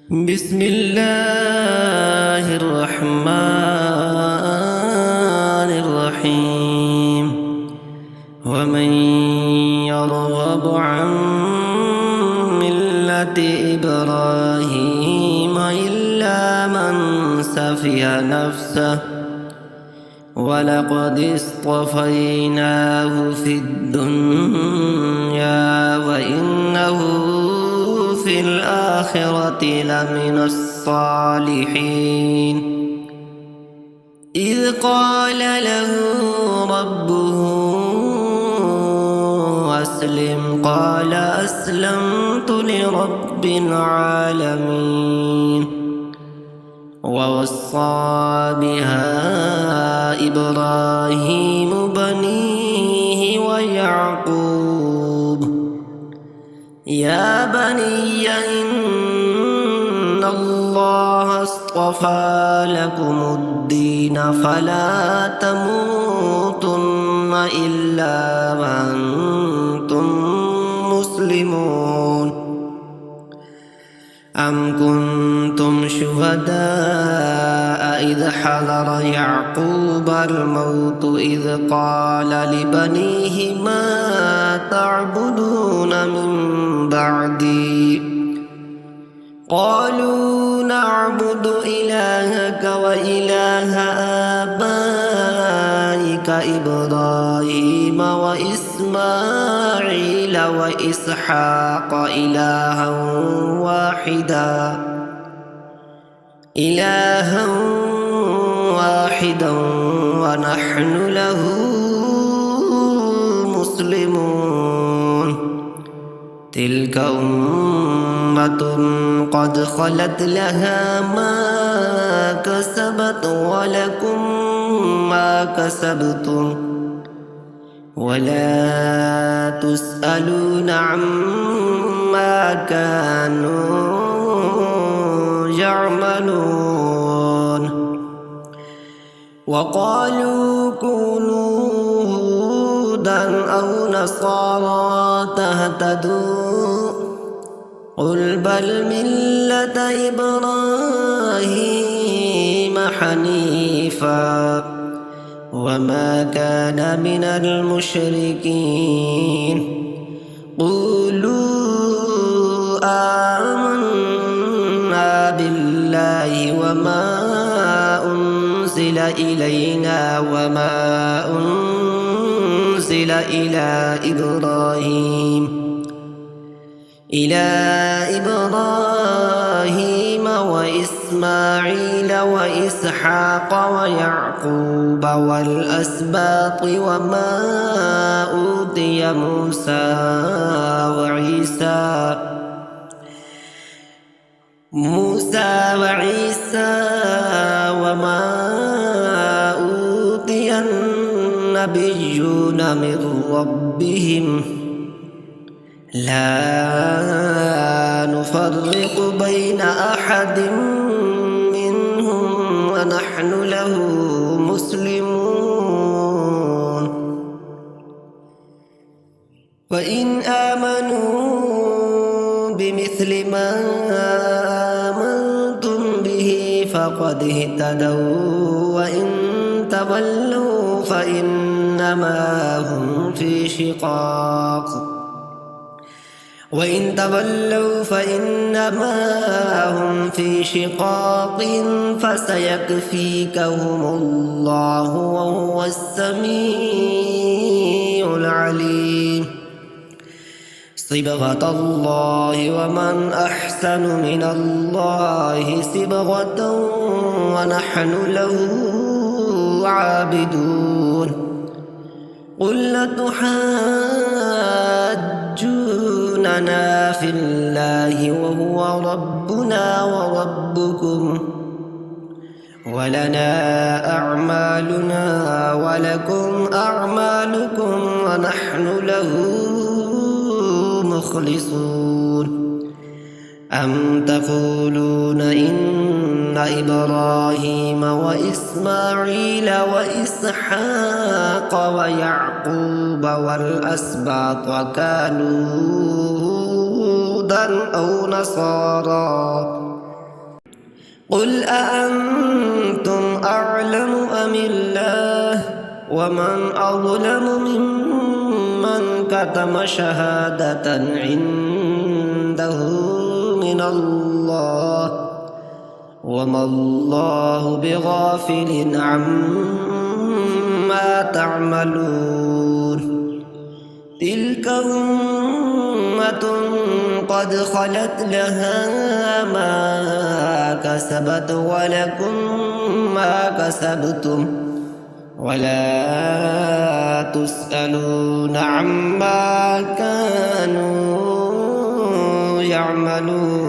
بسم الله الرحمن الرحيم. ومن يرغب عن ملة إبراهيم إلا من سفه نفسه ولقد اصطفيناه في الدنيا وإنه في الآخرة لمن الصالحين. إذ قال له ربه أسلم قال أسلمت لرب العالمين. ووصى بها إبراهيم بنيه ويعقوب يا بني إن الله اصطفى لكم الدين فلا تموتن إلا وأنتم مسلمون. أم كنتم شهداء إذ حضر يعقوب الموت إذ قال لبنيه ما تعبدون من بعدي قالوا نعبد إلهك وإله آبائك إبراهيم وإسماعيل وإسحاق إلها واحدا ونحن له مسلمون. تلك أمة قد خلت لها ما كسبت ولكم ما كسبتم ولا تسألون عما كانوا يعملون. وقالوا كونوا هودا أو نصارى تهتدوا قل بل ملة إبراهيم حنيفا وما كان من المشركين. قولوا آمنا بالله وما أنزل إلينا وما أنزل إلى إبراهيم وإسماعيل وإسحاق ويعقوب والأسباط وما أوتي موسى وعيسى وما أوتي النبيون من ربهم لا نفرق بين أحد منهم ونحن له مسلمون. وإن آمنوا بمثل ما آمنتم به فقد اهتدوا وإن تولوا فإنما هم في شقاق فسيكفيكهم الله وهو السميع العليم. صبغة الله ومن أحسن من الله صبغة ونحن له عابدون. قل لتحاجوننا في الله وهو ربنا وربكم ولنا أعمالنا ولكم أعمالكم ونحن له مخلصون. أم تقولون إن إبراهيم وإسماعيل وإسحاق ويعقوب والأسباط كانوا هودا أو نصارى قل أأنتم أعلم أم الله ومن أظلم ممن كتم شهادة عنده من الله وما الله بغافل عما تعملون تلك أمة قد خلت لها ما كسبت ولكم ما كسبتم ولا تسألون عما كانوا يعملون.